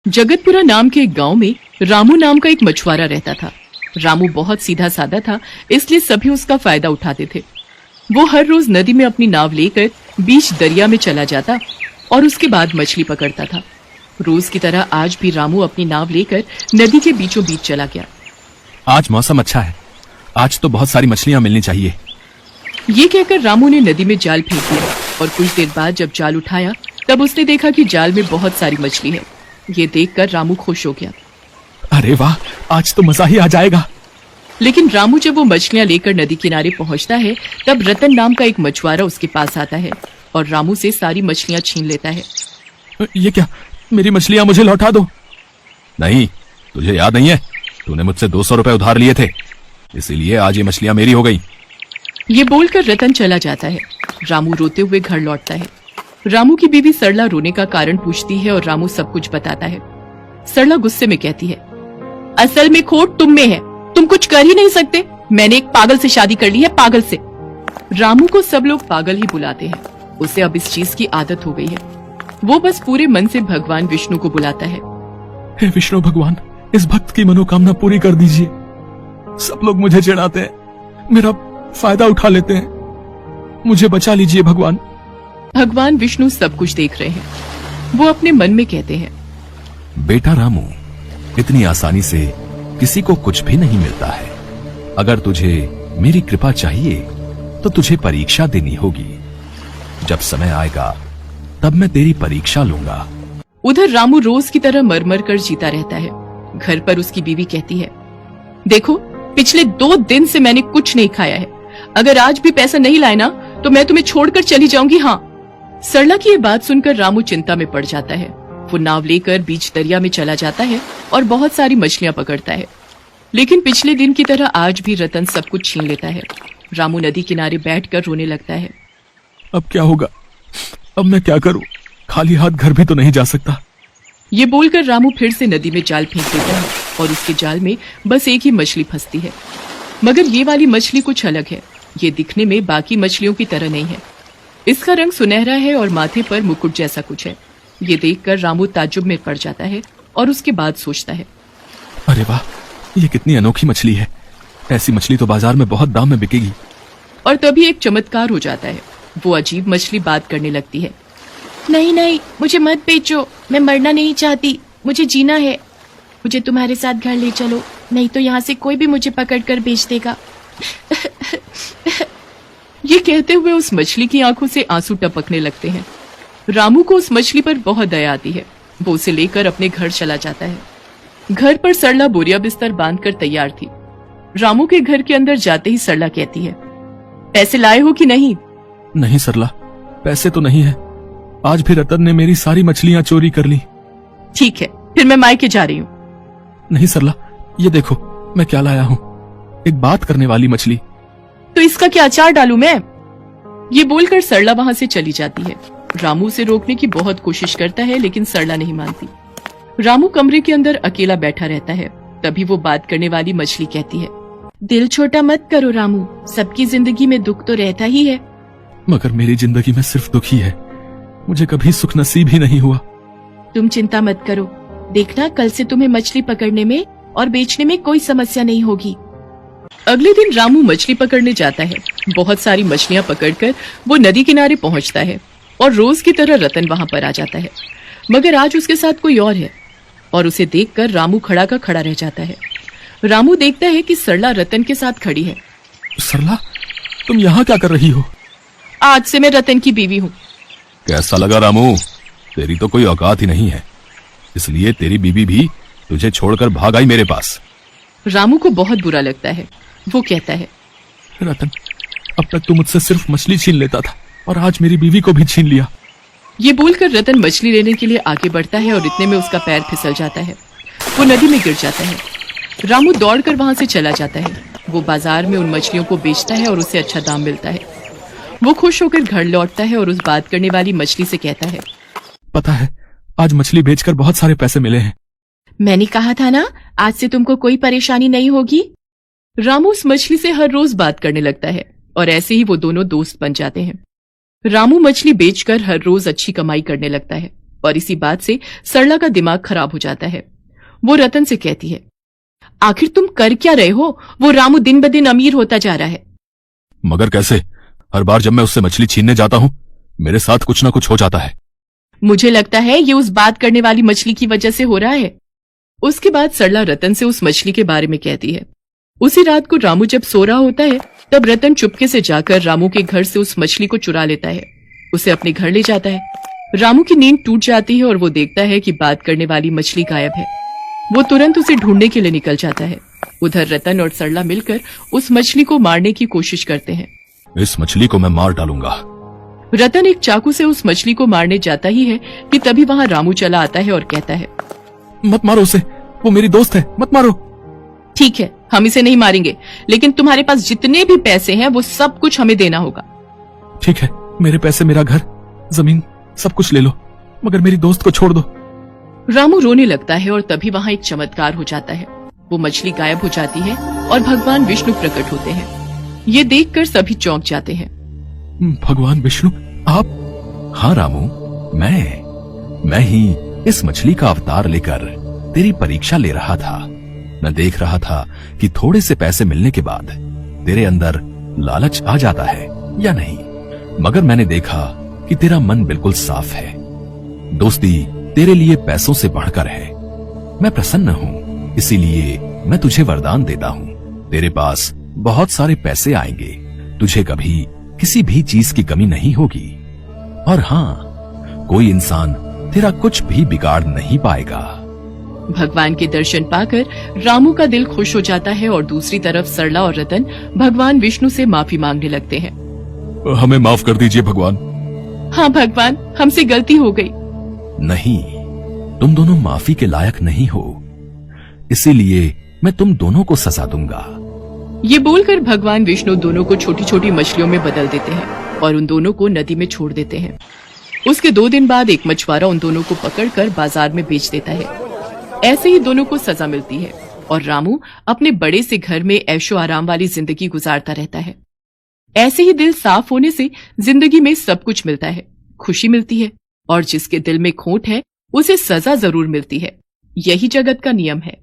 जगतपुरा नाम के एक गांव में रामू नाम का एक मछुआरा रहता था। रामू बहुत सीधा साधा था, इसलिए सभी उसका फायदा उठाते थे। वो हर रोज नदी में अपनी नाव लेकर बीच दरिया में चला जाता और उसके बाद मछली पकड़ता था। रोज की तरह आज भी रामू अपनी नाव लेकर नदी के बीचों बीच चला गया। आज मौसम अच्छा है, आज तो बहुत सारी मछलियां मिलनी चाहिए। ये कहकर रामू ने नदी में जाल फेंक दिया और कुछ देर बाद जब जाल उठाया तब उसने देखा कि जाल में बहुत सारी मछली है। ये देखकर रामू खुश हो गया। अरे वाह, आज तो मजा ही आ जाएगा। लेकिन रामू जब वो मछलियां लेकर नदी किनारे पहुंचता है तब रतन नाम का एक मछुआरा उसके पास आता है और रामू से सारी मछलियां छीन लेता है। ये क्या, मेरी मछलियां मुझे लौटा दो। नहीं, तुझे याद नहीं है, तूने मुझसे 200 रुपए उधार लिए थे, इसीलिए आज ये मछलियां मेरी हो गई। ये बोलकर रतन चला जाता है। रामू रोते हुए घर लौटता है। रामू की बीवी सरला रोने का कारण पूछती है और रामू सब कुछ बताता है। सरला गुस्से में कहती है, असल में खोट तुम में है, तुम कुछ कर ही नहीं सकते। मैंने एक पागल से शादी कर ली है, पागल से। रामू को सब लोग पागल ही बुलाते हैं। उसे अब इस चीज की आदत हो गई है। वो बस पूरे मन से भगवान विष्णु को बुलाता है। हे विष्णु भगवान, इस भक्त की मनोकामना पूरी कर दीजिए। सब लोग मुझे चिढ़ाते हैं, मेरा फायदा उठा लेते हैं, मुझे बचा लीजिए भगवान। भगवान विष्णु सब कुछ देख रहे हैं। वो अपने मन में कहते हैं, बेटा रामू, इतनी आसानी से किसी को कुछ भी नहीं मिलता है। अगर तुझे मेरी कृपा चाहिए तो तुझे परीक्षा देनी होगी। जब समय आएगा तब मैं तेरी परीक्षा लूंगा। उधर रामू रोज की तरह मर कर जीता रहता है। घर पर उसकी बीवी कहती है, देखो पिछले 2 दिन से मैंने कुछ नहीं खाया है। अगर आज भी पैसा नहीं लाए ना तो मैं तुम्हें छोड़कर चली जाऊंगी। हाँ। सरला की ये बात सुनकर रामू चिंता में पड़ जाता है। वो नाव लेकर बीच दरिया में चला जाता है और बहुत सारी मछलियां पकड़ता है। लेकिन पिछले दिन की तरह आज भी रतन सब कुछ छीन लेता है। रामू नदी किनारे बैठकर रोने लगता है। अब क्या होगा, अब मैं क्या करूं? खाली हाथ घर भी तो नहीं जा सकता। ये बोलकर रामू फिर से नदी में जाल फेंक देता है और उसके जाल में बस एक ही मछली फंसती है। मगर ये वाली मछली कुछ अलग है। ये दिखने में बाकी मछलियों की तरह नहीं है। इसका रंग सुनहरा है और माथे पर मुकुट जैसा कुछ है। ये देखकर रामू ताज्जुब में पड़ जाता है और उसके बाद सोचता है, अरे वाह, ये कितनी अनोखी मछली है। ऐसी मछली तो बाजार में बहुत दाम में बिकेगी। और तभी एक चमत्कार हो जाता है। वो अजीब मछली बात करने लगती है। नहीं नहीं, मुझे मत बेचो, मैं मरना नहीं चाहती, मुझे जीना है। मुझे तुम्हारे साथ घर ले चलो, नहीं तो यहाँ से कोई भी मुझे पकड़कर बेच देगा। ये कहते हुए उस मछली की आंखों से आंसू टपकने लगते हैं। रामू को उस मछली पर बहुत दया आती है। वो उसे लेकर अपने घर चला जाता है। घर पर सरला बोरिया बिस्तर बांधकर तैयार थी। रामू के घर के अंदर जाते ही सरला कहती है, पैसे लाए हो कि नहीं? नहीं सरला, पैसे तो नहीं है। आज भी रतन ने मेरी सारी मछलियां चोरी कर ली। ठीक है, फिर मैं मायके जा रही हूँ। नहीं सरला, ये देखो मैं क्या लाया हूँ, एक बात करने वाली मछली। तो इसका क्या अचार डालूं मैं? ये बोलकर सरला वहां से चली जाती है। रामू उसे रोकने की बहुत कोशिश करता है लेकिन सरला नहीं मानती। रामू कमरे के अंदर अकेला बैठा रहता है। तभी वो बात करने वाली मछली कहती है, दिल छोटा मत करो रामू, सबकी जिंदगी में दुख तो रहता ही है। मगर मेरी जिंदगी में सिर्फ दुख ही है, मुझे कभी सुख नसीब ही नहीं हुआ। तुम चिंता मत करो, देखना कल से तुम्हें मछली पकड़ने में और बेचने में कोई समस्या नहीं होगी। अगले दिन रामू मछली पकड़ने जाता है। बहुत सारी मछलियां पकड़कर वो नदी किनारे पहुंचता है और रोज की तरह रतन वहां पर आ जाता है। मगर आज उसके साथ कोई और है और उसे देखकर रामू खड़ा का खड़ा रह जाता है। रामू देखता है कि सरला रतन के साथ खड़ी है। सरला, तुम यहाँ क्या कर रही हो? आज से मैं रतन की बीवी हूँ। कैसा लगा रामू? तेरी तो कोई औकात ही नहीं है, इसलिए तेरी बीवी भी तुझे छोड़कर भाग आई मेरे पास। रामू को बहुत बुरा लगता है। वो कहता है, रतन, अब तक तू मुझसे सिर्फ मछली छीन लेता था और आज मेरी बीवी को भी छीन लिया। ये बोलकर रतन मछली लेने के लिए आगे बढ़ता है और इतने में उसका पैर फिसल जाता है। वो नदी में गिर जाता है। रामू दौड़कर वहां से चला जाता है। वो बाजार में उन मछलियों को बेचता है और उसे अच्छा दाम मिलता है। वो खुश होकर घर लौटता है और उस बात करने वाली मछली से कहता है, पता है, आज मछली बेचकर बहुत सारे पैसे मिले हैं। मैंने कहा था ना, आज से तुमको कोई परेशानी नहीं होगी। रामू उस मछली से हर रोज बात करने लगता है और ऐसे ही वो दोनों दोस्त बन जाते हैं। रामू मछली बेचकर हर रोज अच्छी कमाई करने लगता है और इसी बात से सरला का दिमाग खराब हो जाता है। वो रतन से कहती है, आखिर तुम कर क्या रहे हो? वो रामू दिन ब दिन अमीर होता जा रहा है। मगर कैसे? हर बार जब मैं उससे मछली छीनने जाता हूं मेरे साथ कुछ ना कुछ हो जाता है। मुझे लगता है ये उस बात करने वाली मछली की वजह से हो रहा है। उसके बाद सरला रतन से उस मछली के बारे में कहती है। उसी रात को रामू जब सो रहा होता है तब रतन चुपके से जाकर रामू के घर से उस मछली को चुरा लेता है, उसे अपने घर ले जाता है। रामू की नींद टूट जाती है और वो देखता है कि बात करने वाली मछली गायब है। वो तुरंत उसे ढूंढने के लिए निकल जाता है। उधर रतन और सरला मिलकर उस मछली को मारने की कोशिश करते हैं। इस मछली को मैं मार डालूंगा। रतन एक चाकू से उस मछली को मारने जाता ही है कि तभी वहां रामू चला आता है और कहता है, मत मारो उसे, वो मेरी दोस्त है, मत मारो। ठीक है, हम इसे नहीं मारेंगे, लेकिन तुम्हारे पास जितने भी पैसे हैं वो सब कुछ हमें देना होगा। ठीक है, मेरे पैसे, मेरा घर, जमीन, सब कुछ ले लो, मगर मेरी दोस्त को छोड़ दो। रामू रोने लगता है और तभी वहां एक चमत्कार हो जाता है। वो मछली गायब हो जाती है और भगवान विष्णु प्रकट होते हैं। ये देखकर सभी चौंक जाते हैं। भगवान विष्णु, आप? हाँ रामू, मैं ही इस मछली का अवतार लेकर तेरी परीक्षा ले रहा था। मैं देख रहा था कि थोड़े से पैसे मिलने के बाद तेरे अंदर लालच आ जाता है या नहीं, मगर मैंने देखा कि तेरा मन बिल्कुल साफ है। दोस्ती तेरे लिए पैसों से बढ़कर है। मैं प्रसन्न हूँ, इसीलिए मैं तुझे वरदान देता हूँ। तेरे पास बहुत सारे पैसे आएंगे, तुझे कभी किसी भी चीज की कमी नहीं होगी। और हाँ, कोई इंसान तेरा कुछ भी बिगाड़ नहीं पाएगा। भगवान के दर्शन पाकर रामू का दिल खुश हो जाता है और दूसरी तरफ सरला और रतन भगवान विष्णु से माफी मांगने लगते हैं। हमें माफ कर दीजिए भगवान। हाँ भगवान, हमसे गलती हो गई। नहीं, तुम दोनों माफी के लायक नहीं हो, इसीलिए मैं तुम दोनों को सजा दूंगा। ये बोलकर भगवान विष्णु दोनों को छोटी छोटी मछलियों में बदल देते हैं और उन दोनों को नदी में छोड़ देते हैं। उसके 2 दिन बाद एक मछुआरा उन दोनों को पकड़कर बाजार में बेच देता है। ऐसे ही दोनों को सजा मिलती है और रामू अपने बड़े से घर में ऐशो आराम वाली जिंदगी गुजारता रहता है। ऐसे ही दिल साफ होने से जिंदगी में सब कुछ मिलता है, खुशी मिलती है, और जिसके दिल में खोट है उसे सजा जरूर मिलती है। यही जगत का नियम है।